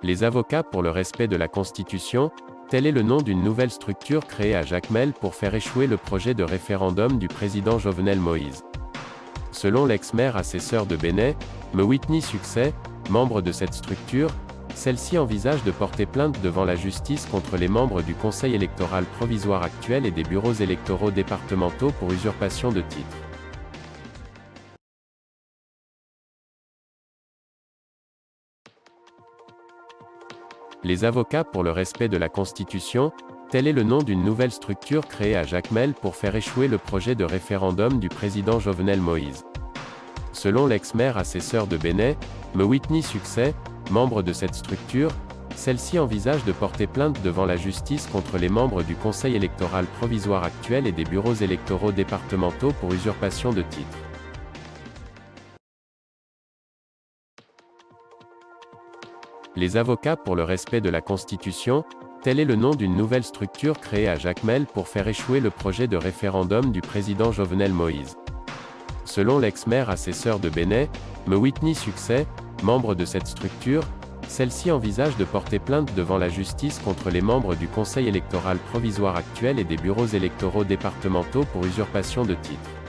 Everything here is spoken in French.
Les avocats pour le respect de la Constitution, tel est le nom d'une nouvelle structure créée à Jacmel pour faire échouer le projet de référendum du président Jovenel Moïse. Selon l'ex-maire assesseur de Benay, M. Whitney Succès, membre de cette structure, celle-ci envisage de porter plainte devant la justice contre les membres du Conseil électoral provisoire actuel et des bureaux électoraux départementaux pour usurpation de titres. Les avocats pour le respect de la Constitution, tel est le nom d'une nouvelle structure créée à Jacmel pour faire échouer le projet de référendum du président Jovenel Moïse. Selon l'ex-maire assesseur de Benay, M. Whitney Succès, membre de cette structure, celle-ci envisage de porter plainte devant la justice contre les membres du Conseil électoral provisoire actuel et des bureaux électoraux départementaux pour usurpation de titres. Les avocats pour le respect de la Constitution, tel est le nom d'une nouvelle structure créée à Jacmel pour faire échouer le projet de référendum du président Jovenel Moïse. Selon l'ex-maire assesseur de Benay, M. Whitney Succès, membre de cette structure, celle-ci envisage de porter plainte devant la justice contre les membres du Conseil électoral provisoire actuel et des bureaux électoraux départementaux pour usurpation de titres.